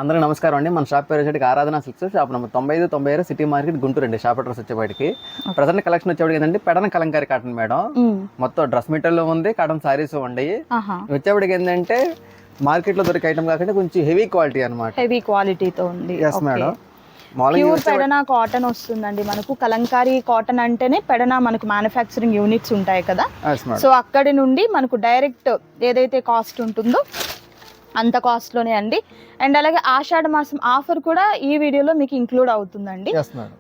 అందరికీ నమస్కారం అండి. మన షాప్ పేరు వచ్చేటికి ఆరాధన silks, shop number 95 city market Guntur అండి. షాప్ అడ్రస్ వచ్చేవాడికి ప్రజెంట్ కలెక్షన్ వచ్చేవాడికి ఏంటంటే పెడన కలంకారీ కాటన్ మేడం. మొత్తం డ్రెస్ మెటీరియల్ ఉంది, కాటన్ సారీస్ ఉండయి. వచ్చేవాడికి ఏంటంటే మార్కెట్ లో దొరికే ఐటమ్ కాకుండా కొంచెం హెవీ క్వాలిటీ అనమాట. హెవీ క్వాలిటీతో ఉంది. Yes madam. Pure Pedana cotton వస్తుందండి మనకు. కలంకారీ కాటన్ అంటేనే పెడనా మనకు మ్యానుఫ్యాక్చరింగ్ యూనిట్స్ ఉంటాయి కదా, సో అక్కడి నుండి మనకు డైరెక్ట్ ఏదైతే కాస్ట్ ఉంటుందో అంత కాస్ట్ లోనే అండి. అండ్ అలాగే ఆషాఢ మాసం ఆఫర్ కూడా ఈ వీడియోలో మీకు ఇంక్లూడ్ అవుతుందండి.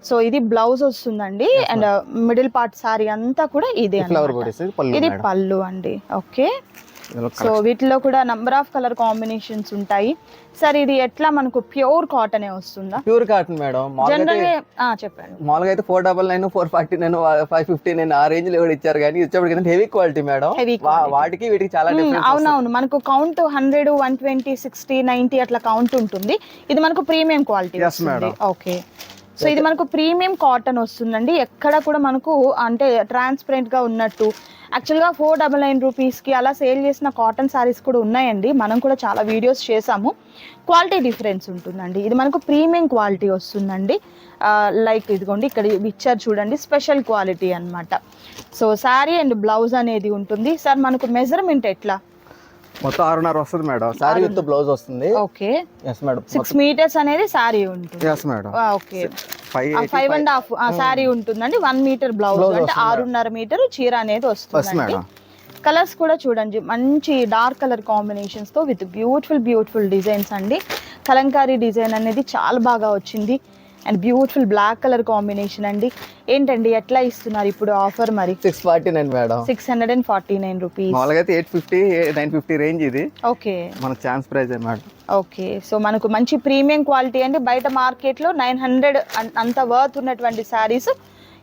సో ఇది బ్లౌజ్ వస్తుందండి అండ్ మిడిల్ పార్ట్ సారీ అంతా కూడా ఇదే, ఇది పళ్ళు అండి. ఓకే, సో వీటిలో కూడా నంబర్ ఆఫ్ కలర్ కాంబినేషన్స్ ఉంటాయి. సార్ ఇది ఎట్లా మనకు ప్యూర్ కాటన్ వస్తుందా? Pure cotton madam. జనరల్ చెప్పండి. మామూలుగా అయితే 499, 449, 559 ఆ రేంజ్ లో కూడా ఇచ్చారు, కానీ వచ్చేప్పటికి హెవీ క్వాలిటీ మేడం. వాటికి వీటికి చాలా డిఫరెన్స్. అవునవును, మనకు కౌంట్ 100, 120, 60, 90 అట్లా కౌంట్ ఉంటుంది. ఇది మనకు ప్రీమియం క్వాలిటీ. ఓకే, సో ఇది మనకు ప్రీమియం కాటన్ వస్తుందండి. ఎక్కడ కూడా మనకు అంటే ట్రాన్స్పరెంట్ గా ఉన్నట్టు. యాక్చువల్గా 499 రూపీస్కి అలా సేల్ చేసిన కాటన్ సారీస్ కూడా ఉన్నాయండి. మనం కూడా చాలా వీడియోస్ చేసాము. క్వాలిటీ డిఫరెన్స్ ఉంటుందండి. ఇది మనకు ప్రీమియం క్వాలిటీ వస్తుందండి. లైక్ ఇదిగోండి ఇక్కడ ఇచ్చారు చూడండి, స్పెషల్ క్వాలిటీ అన్నమాట. సో శారీ అండ్ బ్లౌజ్ అనేది ఉంటుంది. సార్ మనకు మెజర్మెంట్ ఎట్లా? మొత్తం 6.5 వస్తుంది మేడం. సారీ విత్ బ్లౌజ్ వస్తుంది. Okay, yes madam. 6 మీటర్స్ అనేది సారీ ఉంటుంది. Yes madam. ఓకే, 5.5 సారీ ఉంటుందండి. 1 మీటర్ బ్లౌజ్ అంటే 6.5 మీటర్ చీర అనేది వస్తుంది. కలర్స్ కూడా చూడండి, మంచి డార్క్ కలర్ కాంబినేషన్స్ తో విత్ బ్యూటిఫుల్ డిజైన్స్ అండి. కలంకారీ డిజైన్ అనేది చాలా బాగా వచ్చింది. And beautiful black colour combination అండి. ఏంటండి ఎట్లా ఇస్తున్నారు ఇప్పుడు ఆఫర్? మరి 649 మేడం. 649 రూపీస్. మామూలుగా అయితే 850, 950 రేంజ్ ఇది. ఓకే, మన chance price madam. Okay, so మనకు మంచి ప్రీమియం క్వాలిటీ అండి. బయట మార్కెట్ లో 900 అంత వర్త్ ఉన్నటువంటి శారీస్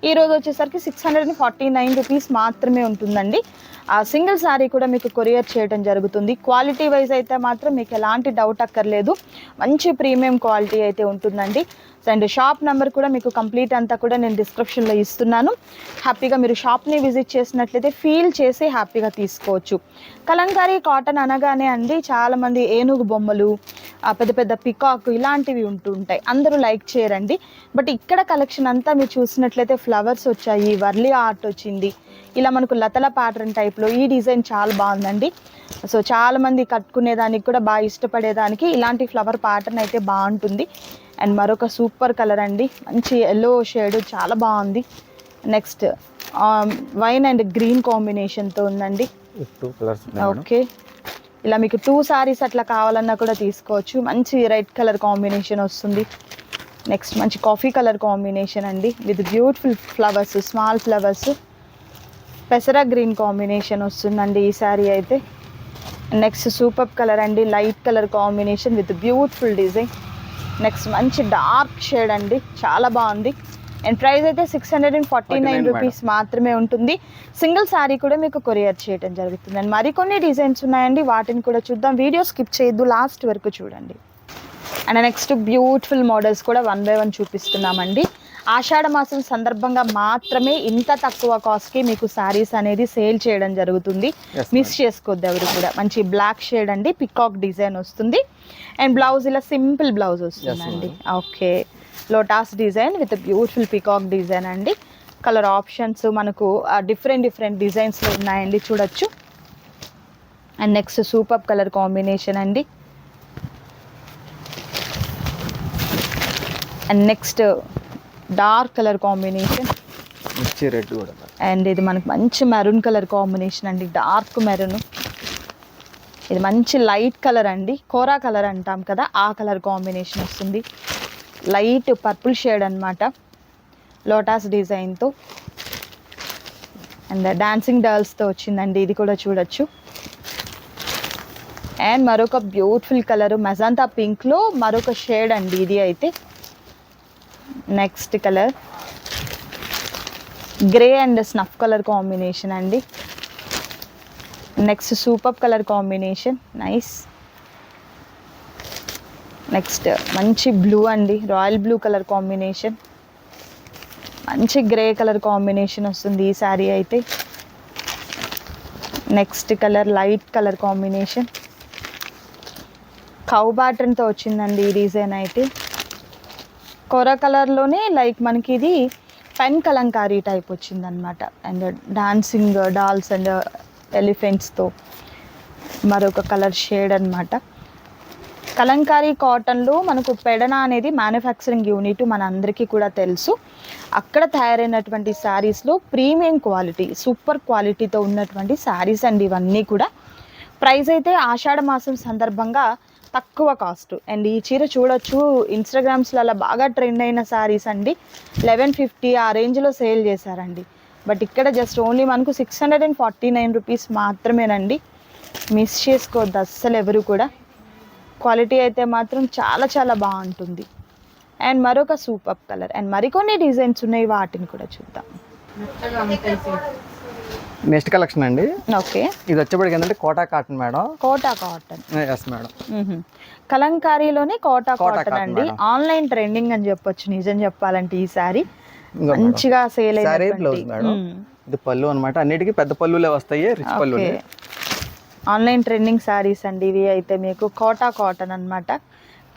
ఈ రోజు వచ్చేసరికి 649 రూపీస్ మాత్రమే ఉంటుందండి. ఆ సింగిల్ శారీ కూడా మీకు కొరియర్ చేయడం జరుగుతుంది. క్వాలిటీ వైజ్ అయితే మాత్రం మీకు ఎలాంటి డౌట్ అక్కర్లేదు, మంచి ప్రీమియం క్వాలిటీ అయితే ఉంటుందండి. అండ్ షాప్ నెంబర్ కూడా మీకు కంప్లీట్ అంతా కూడా నేను డిస్క్రిప్షన్లో ఇస్తున్నాను. హ్యాపీగా మీరు షాప్ని విజిట్ చేసినట్లయితే ఫీల్ చేసి హ్యాపీగా తీసుకోవచ్చు. కలంకారీ కాటన్ అనగానే అండి చాలామంది ఏనుగు బొమ్మలు, పెద్ద పెద్ద పికాక్ ఇలాంటివి ఉంటుంటాయి, అందరూ లైక్ చేయరండి. బట్ ఇక్కడ కలెక్షన్ అంతా మీరు చూసినట్లయితే ఫ్లవర్స్ వచ్చాయి, వర్లీ ఆర్ట్ వచ్చింది, ఇలా మనకు లతల ప్యాటర్న్ టైప్లో ఈ డిజైన్ చాలా బాగుందండి. సో చాలామంది కట్టుకునేదానికి కూడా బాగా ఇష్టపడేదానికి ఇలాంటి ఫ్లవర్ ప్యాటర్న్ అయితే బాగుంటుంది. అండ్ మరొక సూపర్ కలర్ అండి, మంచి ఎల్లో షేడ్ చాలా బాగుంది. నెక్స్ట్ వైన్ అండ్ గ్రీన్ కాంబినేషన్తో ఉందండి. ఓకే, ఇలా మీకు 2 సారీస్ అట్లా కావాలన్నా కూడా తీసుకోవచ్చు. మంచి రెడ్ కలర్ కాంబినేషన్ వస్తుంది. నెక్స్ట్ మంచి కాఫీ కలర్ కాంబినేషన్ అండి with beautiful flowers, small flowers. పెసరా గ్రీన్ కాంబినేషన్ వస్తుందండి ఈ శారీ అయితే. నెక్స్ట్ సూపర్ కలర్ అండి, light colour combination with beautiful design. Next మంచి డార్క్ షేడ్ అండి, చాలా బాగుంది. అండ్ ప్రైస్ అయితే 649 రూపీస్ మాత్రమే ఉంటుంది. సింగిల్ శారీ కూడా మీకు కొరియర్ చేయడం జరుగుతుంది. అండ్ మరికొన్ని డిజైన్స్ ఉన్నాయండి, వాటిని కూడా చూద్దాం. వీడియో స్కిప్ చేయొద్దు, లాస్ట్ వరకు చూడండి. అండ్ నెక్స్ట్ బ్యూటిఫుల్ మోడల్స్ కూడా 1 by 1 చూపిస్తున్నామండి. ఆషాఢ మాసం సందర్భంగా మాత్రమే ఇంత తక్కువ కాస్ట్కి మీకు శారీస్ అనేది సేల్ చేయడం జరుగుతుంది. మిస్ చేసుకోవద్దు ఎవరు కూడా. మంచి బ్లాక్ షేడ్ అండి, పికాక్ డిజైన్ వస్తుంది. అండ్ బ్లౌజ్ ఇలా సింపుల్ బ్లౌజ్ వస్తుందండి. Okay, lotus design with beautiful peacock design అండి. కలర్ ఆప్షన్స్ మనకు డిఫరెంట్ డిజైన్స్లో ఉన్నాయండి, చూడొచ్చు. And next super colour combination అండి. And next dark colour combination, red కూడా. అండ్ ఇది మనకు మంచి మెరూన్ కలర్ కాంబినేషన్ అండి, డార్క్ మెరూన్. ఇది మంచి లైట్ కలర్ అండి, కోరా కలర్ అంటాం కదా, ఆ కలర్ కాంబినేషన్ వస్తుంది. లైట్ పర్పుల్ షేడ్ అనమాట, లోటాస్ డిజైన్తో. అండ్ డాన్సింగ్ డాల్స్తో వచ్చిందండి, ఇది కూడా చూడొచ్చు. అండ్ మరొక బ్యూటిఫుల్ కలర్ మజంతా పింక్లో మరొక షేడ్ అండి ఇది అయితే. Next colour grey and snuff colour combination అండి. Next super colour combination, nice. Next మంచి బ్లూ అండి, రాయల్ బ్లూ కలర్ కాంబినేషన్. మంచి గ్రే కలర్ కాంబినేషన్ వస్తుంది ఈ శారీ అయితే. Next colour light colour combination. కౌ తో వచ్చిందండి ఈ డిజైన్ అయితే. కొర కలర్లోనే లైక్ మనకి ఇది పెన్ కలంకారీ టైప్ వచ్చిందనమాట. అండ్ డాన్సింగ్ డాల్స్ అండ్ ఎలిఫెంట్స్తో మరొక కలర్ షేడ్ అనమాట. కలంకారీ కాటన్లో మనకు పెడన అనేది మ్యానుఫ్యాక్చరింగ్ యూనిట్ మన అందరికీ కూడా తెలుసు. అక్కడ తయారైనటువంటి శారీస్లో ప్రీమియం క్వాలిటీ, సూపర్ క్వాలిటీతో ఉన్నటువంటి శారీస్ అండి ఇవన్నీ కూడా. ప్రైస్ అయితే ఆషాఢ మాసం సందర్భంగా తక్కువ కాస్ట్. అండ్ ఈ చీర చూడొచ్చు, ఇన్స్టాగ్రామ్స్లో అలా బాగా ట్రెండ్ అయిన శారీస్ అండి. 1150 ఆ రేంజ్లో సేల్ చేశారండి. బట్ ఇక్కడ జస్ట్ ఓన్లీ మనకు 649 రూపీస్ మాత్రమేనండి. మిస్ చేసుకోవద్దు అస్సలు ఎవరు కూడా. క్వాలిటీ అయితే మాత్రం చాలా చాలా బాగుంటుంది. అండ్ మరొక సూపర్ కలర్ అండ్ మరికొన్ని డిజైన్స్ ఉన్నాయి, వాటిని కూడా చూద్దాం. నెక్స్ట్ కలెక్షన్ అండి. ఓకే, ఇది వచ్చేప్పటికి ఏంటంటే Kota cotton madam. Kota cotton. Yes madam. కలంకారీలోనే కోటా కాటన్ అండి. ఆన్లైన్ ట్రెండింగ్ అని చెప్పొచ్చు నిజం చెప్పాలంటే. ఈ సారీ మంచిగా సేల్ బ్లౌజ్ మేడం. ఇది పళ్ళు అన్నమాట. అన్నిటికీ పెద్ద పళ్ళులే వస్తాయి, రిచ్ పళ్ళు. ఆన్లైన్ ట్రెండింగ్ శారీస్ అండి ఇవి అయితే. మీకు కోటా కాటన్ అన్నమాట.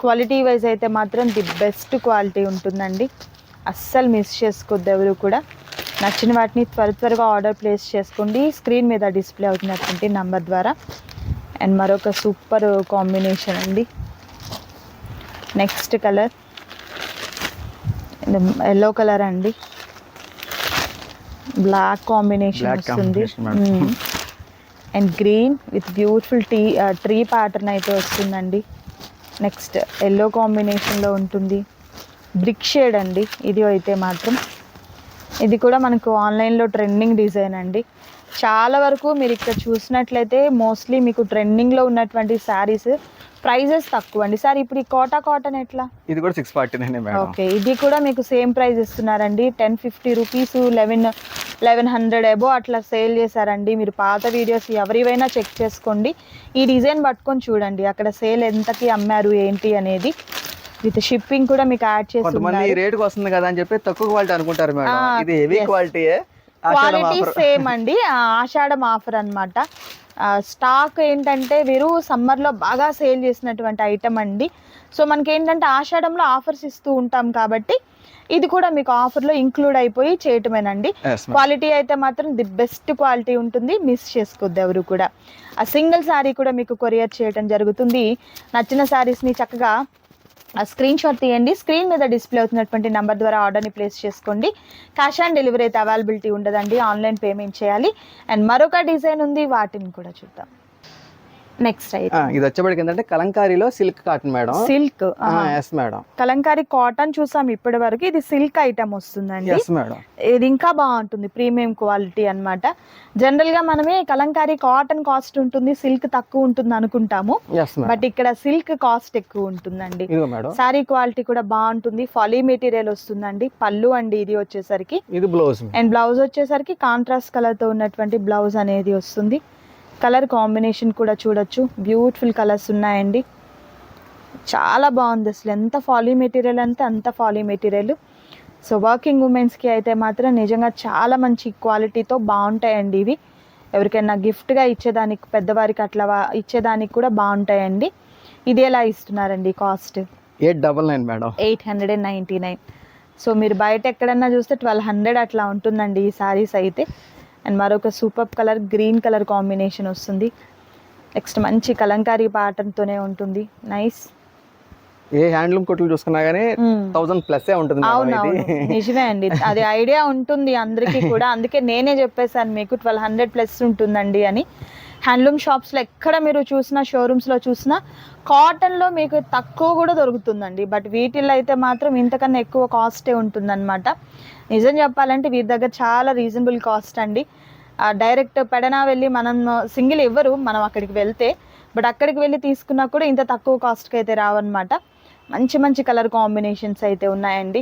క్వాలిటీ వైజ్ అయితే మాత్రం ది బెస్ట్ క్వాలిటీ ఉంటుందండి. అస్సలు మిస్ చేసుకోవద్దు ఎవరు కూడా. నచ్చిన వాటిని త్వరగా ఆర్డర్ ప్లేస్ చేసుకోండి స్క్రీన్ మీద డిస్ప్లే అవుతున్నటువంటి నంబర్ ద్వారా. అండ్ మరొక సూపర్ కాంబినేషన్ అండి. నెక్స్ట్ కలర్ ఎల్లో కలర్ అండి. బ్లాక్ కాంబినేషన్ వస్తుంది. And green with beautiful tree pattern అయితే వస్తుందండి. నెక్స్ట్ ఎల్లో కాంబినేషన్లో ఉంటుంది. బ్రిక్ షేడ్ అండి ఇది అయితే మాత్రం. ఇది కూడా మనకు ఆన్లైన్లో ట్రెండింగ్ డిజైన్ అండి. చాలా వరకు మీరు ఇక్కడ చూసినట్లయితే మోస్ట్లీ మీకు ట్రెండింగ్లో ఉన్నటువంటి శారీస్ ప్రైజెస్ తక్కువ అండి. సార్ ఇప్పుడు ఈ కోటా కాటన్ ఎట్లా? ఇది కూడా 649 మేడం. ఓకే, ఇది కూడా మీకు సేమ్ ప్రైస్ ఇస్తున్నారండి. 1050 రూపీస్, 1100 అబో అట్లా సేల్ చేశారండి. మీరు పాత వీడియోస్ ఎవరివైనా చెక్ చేసుకోండి. ఈ డిజైన్ పట్టుకొని చూడండి అక్కడ సేల్ ఎంతకి అమ్మారు ఏంటి అనేది. విత్ షిప్పింగ్ కూడా మీకు యాడ్ చేసి కొంతమంది రేటుకి వస్తుంది కదా అని చెప్పి తక్కువ క్వాలిటీ అనుకుంటారు మేడం. ఇది హెవీ క్వాలిటీ. క్వాలిటీ సేమ్ అండి. ఆషాఢం ఆఫర్ అన్నమాట. స్టాక్ ఏంటంటే వీరు సమ్మర్లో బాగా సేల్ చేసినటువంటి ఐటమ్ అండి. సో మనకి ఏంటంటే ఆషాఢంలో ఆఫర్స్ ఇస్తూ ఉంటాం కాబట్టి ఇది కూడా మీకు ఆఫర్లో ఇంక్లూడ్ అయిపోయి చేయటమేనండి. క్వాలిటీ అయితే మాత్రం ది బెస్ట్ క్వాలిటీ ఉంటుంది, మిస్ చేసుకోవద్దు ఎవరు కూడా. ఆ సింగిల్ శారీ కూడా మీకు కొరియర్ చేయడం జరుగుతుంది. నచ్చిన శారీస్ని చక్కగా స్క్రీన్ షాట్ తీయండి. స్క్రీన్ మీద డిస్ప్లే అవుతున్నటువంటి నెంబర్ ద్వారా ఆర్డర్ని ప్లేస్ చేసుకోండి. క్యాష్ ఆన్ డెలివరీ అయితే అవైలబిలిటీ ఉండదండి, ఆన్లైన్ పేమెంట్ చేయాలి. అండ్ మరొక డిజైన్ ఉంది, వాటిని కూడా చూద్దాం. నెక్స్ట్ అయితే ఇది వచ్చేప్పటికి ఏంటంటే కలంకారీలో silk cotton madam. Silk. Yes madam. Kalamkari cotton చూసాం ఇప్పటి వరకు. ఇది సిల్క్ ఐటమ్ వస్తుందండి. Yes madam. ఇది ఇంకా బాగుంటుంది, ప్రీమియం క్వాలిటీ అన్నమాట. జనరల్ గా మనమే కలంకారీ కాటన్ కాస్ట్ ఉంటుంది, సిల్క్ తక్కువ ఉంటుంది అనుకుంటాము. బట్ ఇక్కడ సిల్క్ కాస్ట్ ఎక్కువ ఉంటుందండి. సారీ క్వాలిటీ కూడా బాగుంటుంది. ఫాలీ మెటీరియల్ వస్తుందండి. పళ్ళు అండి ఇది వచ్చేసరికి. ఇది బ్లౌజ్. అండ్ బ్లౌజ్ వచ్చేసరికి కాంట్రాస్ట్ కలర్ తో ఉన్నటువంటి బ్లౌజ్ అనేది వస్తుంది. కలర్ కాంబినేషన్ కూడా చూడొచ్చు, బ్యూటిఫుల్ కలర్స్ ఉన్నాయండి. చాలా బాగుంది అసలు. ఎంత ఫాలీ మెటీరియల్ అంటే అంత ఫాలీ మెటీరియల్. సో వర్కింగ్ ఉమెన్స్కి అయితే మాత్రం నిజంగా చాలా మంచి క్వాలిటీతో బాగుంటాయండి ఇవి. ఎవరికైనా గిఫ్ట్గా ఇచ్చేదానికి, పెద్దవారికి అట్లా ఇచ్చేదానికి కూడా బాగుంటాయండి. ఇది ఎలా ఇస్తున్నారండి కాస్ట్? 899 మేడం. 899. సో మీరు బయట ఎక్కడన్నా చూస్తే 1200 అట్లా ఉంటుందండి ఈ శారీస్ అయితే. అండ్ మరొక super colour green colour combination వస్తుంది. నెక్స్ట్ మంచి కలంకారీ ప్యాటర్న్తోనే ఉంటుంది. నైస్. ఏ హ్యాండ్లూమ్ కొట్లు చూసుకున్నా గానీ 1000+ ఉంటుంది. అవునవును, నిజమే అండి. అది ఐడియా ఉంటుంది అందరికీ కూడా. అందుకే నేనే చెప్పేశాను మీకు 1200+ ఉంటుందండి అని. హ్యాండ్లూమ్ షాప్స్లో ఎక్కడ మీరు చూసినా, షోరూమ్స్లో చూసినా కాటన్లో మీకు తక్కువ కూడా దొరుకుతుందండి. బట్ వీటిల్లో అయితే మాత్రం ఇంతకన్నా ఎక్కువ కాస్టే ఉంటుందన్నమాట. నిజం చెప్పాలంటే వీరి దగ్గర చాలా రీజనబుల్ కాస్ట్ అండి. డైరెక్ట్ పెడనా వెళ్ళి మనం సింగిల్ ఇవ్వరు మనం అక్కడికి వెళ్తే. బట్ అక్కడికి వెళ్ళి తీసుకున్నా కూడా ఇంత తక్కువ కాస్ట్కి అయితే రావన్నమాట. మంచి మంచి కలర్ కాంబినేషన్స్ అయితే ఉన్నాయండి.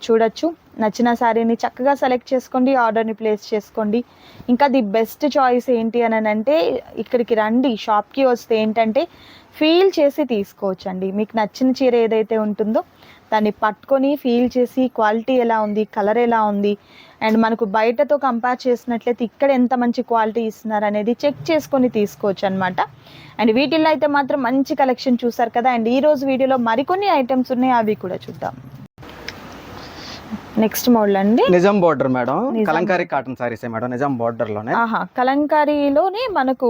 చూడొచ్చు. నచ్చిన శారీని చక్కగా సెలెక్ట్ చేసుకోండి, ఆర్డర్ని ప్లేస్ చేసుకోండి. ఇంకా ది బెస్ట్ చాయిస్ ఏంటి అని అంటే ఇక్కడికి రండి, షాప్కి వస్తే ఏంటంటే ఫీల్ చేసి తీసుకోవచ్చు అండి. మీకు నచ్చిన చీర ఏదైతే ఉంటుందో దాన్ని పట్టుకొని ఫీల్ చేసి క్వాలిటీ ఎలా ఉంది, కలర్ ఎలా ఉంది, అండ్ మనకు బయటతో కంపేర్ చేసినట్లయితే ఇక్కడ ఎంత మంచి క్వాలిటీ ఇస్తున్నారు అనేది చెక్ చేసుకొని తీసుకోవచ్చు అనమాట. అండ్ వీటిల్లో అయితే మాత్రం మంచి కలెక్షన్ చూసారు కదా. అండ్ ఈ రోజు వీడియోలో మరికొన్ని ఐటమ్స్ ఉన్నాయి, అవి కూడా చూద్దాం. నెక్స్ట్ మోడల్ అండి Nizam border madam, Kalamkari cotton saris madam, Nizam border లోనే. కలంకారీలోనే మనకు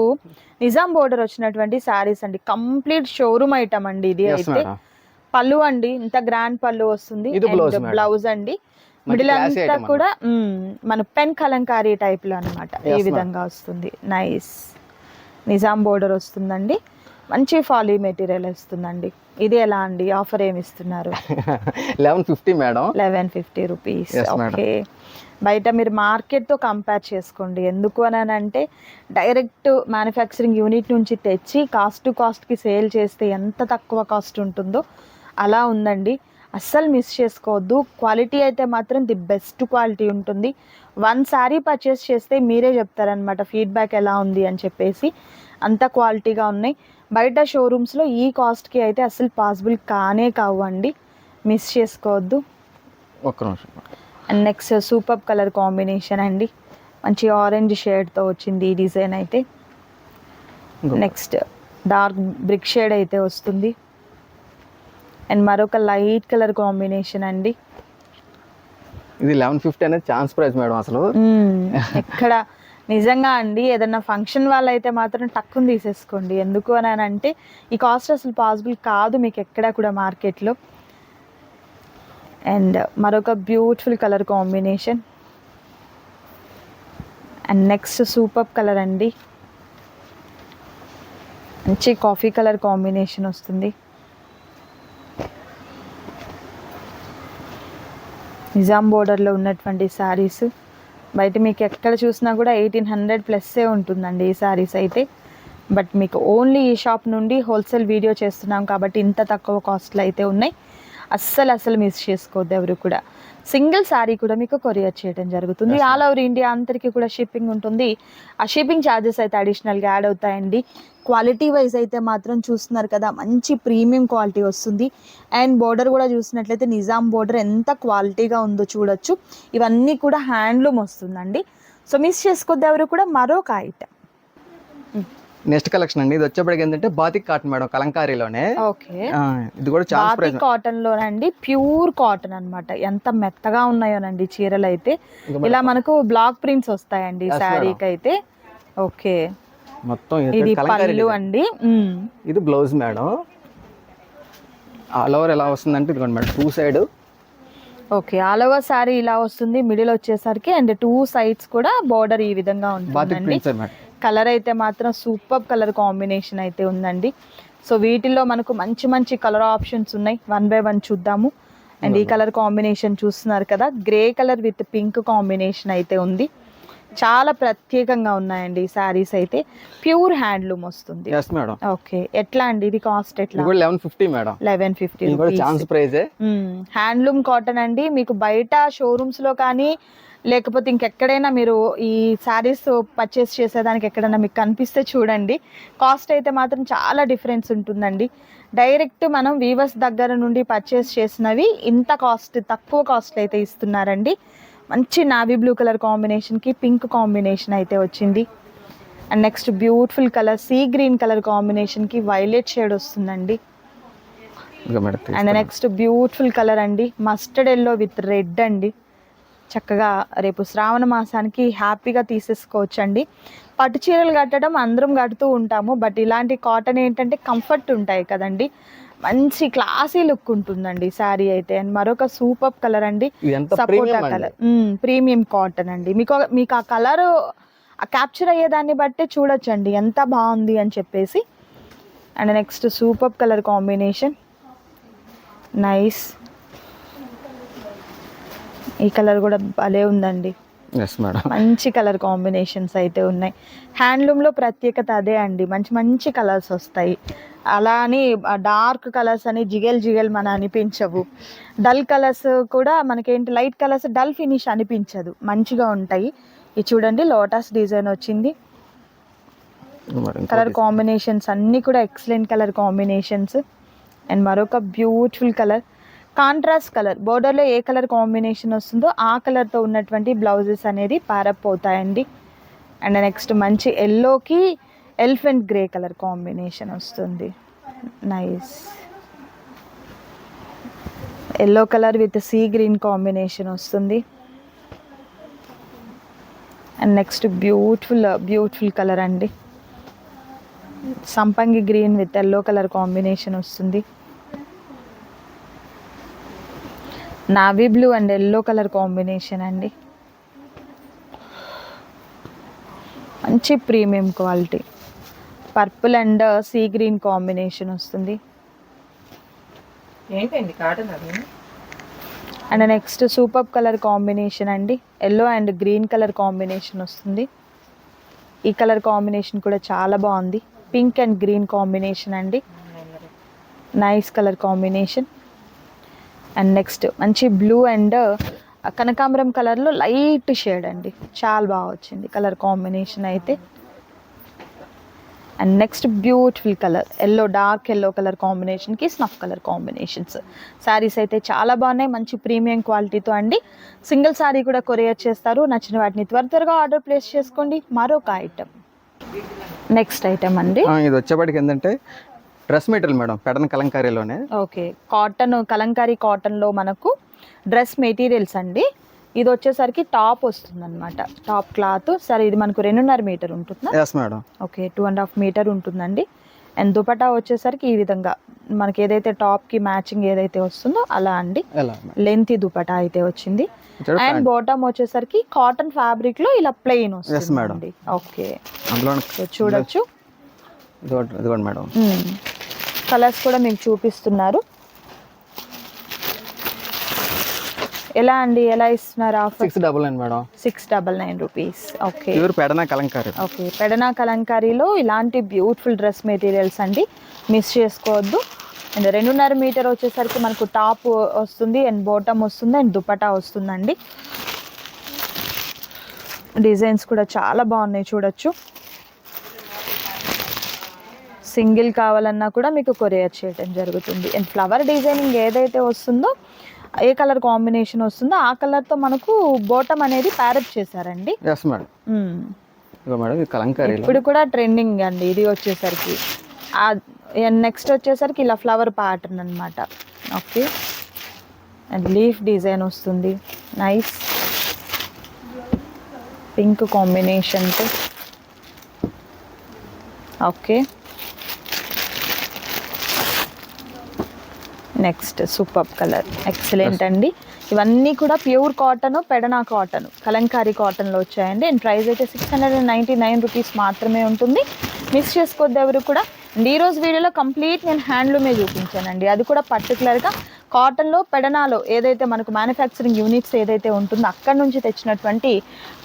నిజాం బోర్డర్ వచ్చినటువంటి సారీస్ అండి. కంప్లీట్ షోరూమ్ ఐటమ్ అండి ఇది. అయితే పళ్ళు అండి, ఇంత గ్రాండ్ పళ్ళు వస్తుంది. బ్లౌజ్ అండి, మిడిల్ అంతా కూడా మన పెన్ కలంకారీ టైప్ లో అనమాట. ఈ విధంగా వస్తుంది. నైస్ నిజాం బోర్డర్ వస్తుందండి. మంచి ఫాలీ మెటీరియల్ వస్తుందండి. ఇది ఎలా అండి, ఆఫర్ ఏమి ఇస్తున్నారు? 1150 మేడం. 1150 రూపీస్. ఓకే, బయట మీరు మార్కెట్తో కంపేర్ చేసుకోండి. ఎందుకు అని అంటే డైరెక్ట్ మ్యానుఫ్యాక్చరింగ్ యూనిట్ నుంచి తెచ్చి కాస్ట్ టు కాస్ట్కి సేల్ చేస్తే ఎంత తక్కువ కాస్ట్ ఉంటుందో అలా ఉందండి. అస్సలు మిస్ చేసుకోవద్దు. క్వాలిటీ అయితే మాత్రం ది బెస్ట్ క్వాలిటీ ఉంటుంది. 1 శారీ పర్చేస్ చేస్తే మీరే చెప్తారనమాట ఫీడ్బ్యాక్ ఎలా ఉంది అని చెప్పేసి. అంత క్వాలిటీగా ఉన్నాయి. బయట షోరూమ్స్లో ఈ కాస్ట్కి అయితే అసలు పాసిబుల్ కానే కావండి, మిస్ చేసుకోవద్దు. ఒక్క నిమిషం. And next super colour combination అండి, మంచి ఆరెంజ్ షేడ్తో వచ్చింది ఈ డిజైన్ అయితే. నెక్స్ట్ డార్క్ బ్రిక్ షేడ్ అయితే వస్తుంది. అండ్ మరొక లైట్ కలర్ కాంబినేషన్ అండి. ఇది 1150 అనేది ఛాన్స్ ప్రైస్ మేడం. అసలు ఎక్కడ నిజంగా అండి ఏదన్నా ఫంక్షన్ వాళ్ళైతే మాత్రం టక్కుని తీసేసుకోండి. ఎందుకు అని అంటే ఈ కాస్ట్ అసలు పాసిబుల్ కాదు మీకు ఎక్కడ కూడా మార్కెట్లో. అండ్ మరొక beautiful colour combination. And next super colour అండి, మంచి కాఫీ కలర్ కాంబినేషన్ వస్తుంది. నిజాం బోర్డర్లో ఉన్నటువంటి శారీస్ బయట మీకు ఎక్కడ చూసినా కూడా 1800+ ఉంటుందండి ఈ శారీస్ అయితే. బట్ మీకు ఓన్లీ ఈ షాప్ నుండి హోల్సేల్ వీడియో చేస్తున్నాం కాబట్టి ఇంత తక్కువ కాస్ట్లో అయితే ఉన్నాయి. అస్సలు మిస్ చేసుకోవద్దు ఎవరు కూడా. సింగిల్ శారీ కూడా మీకు కొరియర్ చేయడం జరుగుతుంది. ఆల్ ఓవర్ ఇండియా అందరికీ కూడా షిప్పింగ్ ఉంటుంది. ఆ షిప్పింగ్ ఛార్జెస్ అయితే అడిషనల్గా యాడ్ అవుతాయండి. క్వాలిటీ వైజ్ అయితే మాత్రం చూస్తున్నారు కదా, మంచి ప్రీమియం క్వాలిటీ వస్తుంది. అండ్ బోర్డర్ కూడా చూసినట్లయితే నిజాం బోర్డర్ ఎంత క్వాలిటీగా ఉందో చూడొచ్చు. ఇవన్నీ కూడా హ్యాండ్లూమ్ వస్తుందండి. సో మిస్ చేసుకోవద్దు ఎవరు కూడా. మరొక ఐటమ్ నెక్స్ట్ కలెక్షన్ అండి. ఇది వచ్చేప్పటికి ఏంటంటే బాతిక్ కాటన్ మేడం, కలంకారీలోనే. ఓకే, ఇది కూడా ఛాన్స్ ప్రైస్ కాటన్ లోనండి, ప్యూర్ కాటన్ అన్నమాట. ఎంత మెత్తగా ఉన్నాయోనండి చీరలు అయితే. ఇలా మనకు బ్లాక్ ప్రింట్స్ వస్తాయండి శారీకి అయితే. ఓకే, మొత్తం ఇది పళ్ళు అండి. ఇది బ్లౌజ్ మేడం. ఆల్ ఓవర్ ఎలా వస్తుందంటే ఇదిగోండి madam, 2 side. Okay, all over sari ఇలా వస్తుంది. మిడిల్ వచ్చేసరికి అండ్ 2 సైడ్స్ కూడా బోర్డర్ ఈ విధంగా ఉంటుందండి. కలర్ అయితే మాత్రం సూపర్ కలర్ కాంబినేషన్ అయితే ఉందండి. సో వీటిల్లో మనకు మంచి కలర్ ఆప్షన్స్ ఉన్నాయి. 1 by 1 చూద్దాము. అండ్ ఈ కలర్ కాంబినేషన్ చూస్తున్నారు కదా, grey colour with pink combination అయితే ఉంది. చాలా ప్రత్యేకంగా ఉన్నాయండి ఈ శారీస్ అయితే. ప్యూర్ హ్యాండ్లూమ్ వస్తుంది. ఓకే, ఎట్లా అండి ఇది కాస్ట్ ఎట్లా? 1150 madam. 1150 chance price. Handloom cotton అండి. మీకు బయట షోరూమ్స్ లో కానీ లేకపోతే ఇంకెక్కడైనా మీరు ఈ శారీస్ పర్చేస్ చేసేదానికి ఎక్కడైనా మీకు కనిపిస్తే చూడండి, కాస్ట్ అయితే మాత్రం చాలా డిఫరెన్స్ ఉంటుందండి. డైరెక్ట్ మనం వీవర్స్ దగ్గర నుండి పర్చేస్ చేసినవి ఇంత కాస్ట్, తక్కువ కాస్ట్ అయితే ఇస్తున్నారండి. మంచి నావీ బ్లూ కలర్ కాంబినేషన్కి పింక్ కాంబినేషన్ అయితే వచ్చింది. And next beautiful colour sea green colour కాంబినేషన్కి వైలెట్ షేడ్ వస్తుందండి. అండ్ నెక్స్ట్ బ్యూటిఫుల్ కలర్ అండి, మస్టర్డ్ ఎల్లో విత్ రెడ్ అండి. చక్కగా రేపు శ్రావణ మాసానికి హ్యాపీగా తీసేసుకోవచ్చు అండి. పట్టు చీరలు కట్టడం అందరం కడుతూ ఉంటాము, బట్ ఇలాంటి కాటన్ ఏంటంటే కంఫర్ట్ ఉంటాయి కదండి. మంచి క్లాసీ లుక్ ఉంటుందండి శారీ అయితే. అండ్ మరొక సూపర్ కలర్ అండి, సపోటా కలర్, ప్రీమియం కాటన్ అండి. మీకు ఆ కలర్ క్యాప్చర్ అయ్యేదాన్ని బట్టి చూడొచ్చండి ఎంత బాగుంది అని చెప్పేసి. And next super colour combination, nice. ఈ కలర్ కూడా భలే ఉందండి. మంచి కలర్ కాంబినేషన్స్ అయితే ఉన్నాయి. హ్యాండ్లూమ్లో ప్రత్యేకత అదే అండి, మంచి కలర్స్ వస్తాయి. అలా అని డార్క్ కలర్స్ అని జిగెల్ జిగెల్ మన అనిపించవు. డల్ కలర్స్ కూడా మనకేంటి లైట్ కలర్స్ డల్ ఫినిష్ అనిపించదు, మంచిగా ఉంటాయి. ఇది చూడండి లోటస్ డిజైన్ వచ్చింది. కలర్ కాంబినేషన్స్ అన్నీ కూడా ఎక్సలెంట్ కలర్ కాంబినేషన్స్. అండ్ మరొక బ్యూటిఫుల్ కలర్ కాంట్రాస్ట్ కలర్, బోర్డర్లో ఏ కలర్ కాంబినేషన్ వస్తుందో ఆ కలర్తో ఉన్నటువంటి బ్లౌజెస్ అనేది పారప్ అవుతాయండి. అండ్ నెక్స్ట్ మంచి ఎల్లోకి ఎలిఫెంట్ గ్రే కలర్ కాంబినేషన్ వస్తుంది. Nice yellow colour with sea green combination వస్తుంది. అండ్ నెక్స్ట్ బ్యూటిఫుల్ కలర్ అండి, సంపంగి green with yellow colour combination వస్తుంది. Navy blue and yellow colour combination అండి, మంచి premium quality. Purple and sea green combination వస్తుంది. And next super colour combination అండి, yellow and green colour combination వస్తుంది. ఈ colour combination కూడా చాలా బాగుంది, పింక్ అండ్ గ్రీన్ కాంబినేషన్ అండి, nice colour combination. And next మంచి బ్లూ అండ్ కనకాంబరం కలర్లో లైట్ షేడ్ అండి, చాలా బాగా వచ్చింది కలర్ కాంబినేషన్ అయితే. And next beautiful colour yellow, dark yellow colour కాంబినేషన్కి స్నఫ్ కలర్ కాంబినేషన్స్. శారీస్ అయితే చాలా బాగున్నాయి, మంచి ప్రీమియం క్వాలిటీతో అండి. సింగిల్ శారీ కూడా కొరియర్ చేస్తారు. నచ్చిన వాటిని త్వరగా ఆర్డర్ ప్లేస్ చేసుకోండి. మరొక ఐటమ్, నెక్స్ట్ ఐటమ్ అండి, ఇది వచ్చేపాటికి ఏంటంటే డ్రెస్ మెటీరియల్ మేడం, పెడన కలంకారీలోనే. ఓకే, కాటన్ కలంకారీ కాటన్లో మనకు డ్రెస్ మెటీరియల్స్ అండి. ఇది వచ్చేసరికి టాప్ వస్తుంది అనమాట, టాప్ క్లాత్. సరే ఇది మనకు 2.5 మీటర్ ఉంటుందా? Yes madam. ఓకే 2.5 మీటర్ ఉంటుందండి. అండ్ దుపటా వచ్చేసరికి ఈ విధంగా మనకి ఏదైతే టాప్కి మ్యాచింగ్ ఏదైతే వస్తుందో అలా అండి, లెంత్ దుపటా అయితే వచ్చింది. అండ్ బాటమ్ వచ్చేసరికి కాటన్ ఫ్యాబ్రిక్ లో ఇలా ప్లెయిన్ వస్తుంది. ఓకే చూడొచ్చు మేడం, కలర్స్ కూడా మీకు చూపిస్తున్నారు. ఎలా అండి, ఎలా ఇస్తున్నారు offer? 699 madam, 699 rupees. Okay pure Pedana Kalamkari. Okay Pedana కలంకారీలో ఇలాంటి బ్యూటిఫుల్ డ్రెస్ మెటీరియల్స్ అండి, మిస్ చేసుకోవద్దు. అండ్ 2.5 మీటర్ వచ్చేసరికి మనకు టాప్ వస్తుంది అండ్ బాటమ్ వస్తుంది అండ్ దుపటా వస్తుందండి. డిజైన్స్ కూడా చాలా బాగున్నాయి చూడొచ్చు. సింగిల్ కావాలన్నా కూడా మీకు కొరియర్ చేయడం జరుగుతుంది. అండ్ ఫ్లవర్ డిజైనింగ్ ఏదైతే వస్తుందో, ఏ కలర్ కాంబినేషన్ వస్తుందో ఆ కలర్తో మనకు బాటమ్ అనేది ప్యారప్ చేశారండి. Yes madam. మేడం ఇది కలంకారీ ఇప్పుడు కూడా ట్రెండింగ్ అండి ఇది వచ్చేసరికి. నెక్స్ట్ వచ్చేసరికి ఇలా ఫ్లవర్ ప్యాటర్న్ అనమాట. ఓకే అండ్ లీఫ్ డిజైన్ వస్తుంది, నైస్ పింక్ కాంబినేషన్తో. Okay next super colour, excellent అండి. ఇవన్నీ కూడా pure cotton, Pedana cotton, Kalamkari కాటన్లో వచ్చాయండి. అండ్ ప్రైస్ అయితే 699 రూపీస్ మాత్రమే ఉంటుంది. మిస్ చేసుకోవద్దు ఎవరు కూడా. అండ్ ఈరోజు వీడియోలో కంప్లీట్ నేను హ్యాండ్లూమే చూపించానండి, అది కూడా పర్టికులర్గా కాటన్లో పెడనాలో ఏదైతే మనకు మ్యానుఫ్యాక్చరింగ్ యూనిట్స్ ఏదైతే ఉంటుందో అక్కడ నుంచి తెచ్చినటువంటి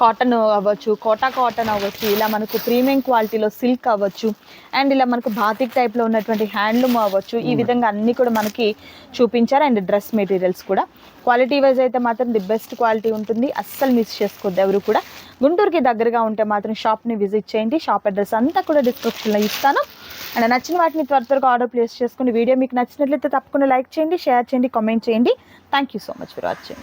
కాటన్ అవ్వచ్చు, కోటా కాటన్ అవ్వచ్చు, ఇలా మనకు ప్రీమియం క్వాలిటీలో సిల్క్ అవ్వచ్చు, అండ్ ఇలా మనకు బాతిక్ టైప్లో ఉన్నటువంటి హ్యాండ్లూమ్ అవ్వచ్చు, ఈ విధంగా అన్నీ కూడా మనకి చూపించారు. అండ్ డ్రెస్ మెటీరియల్స్ కూడా క్వాలిటీ వైజ్ అయితే మాత్రం ది బెస్ట్ క్వాలిటీ ఉంటుంది, అస్సలు మిస్ చేసుకోవద్దు ఎవరు కూడా. గుంటూరుకి దగ్గరగా ఉంటే మాత్రం షాప్ని విజిట్ చేయండి. షాప్ అడ్రస్ అంతా కూడా డిస్క్రిప్షన్లో ఇస్తాను. అండ్ నచ్చిన వాటిని త్వరగా ఆర్డర్ ప్లేస్ చేసుకుని, వీడియో మీకు నచ్చినట్లయితే తప్పకుండా లైక్ చేయండి, షేర్ చేయండి, కామెంట్ చేయండి. Thank you so much for watching.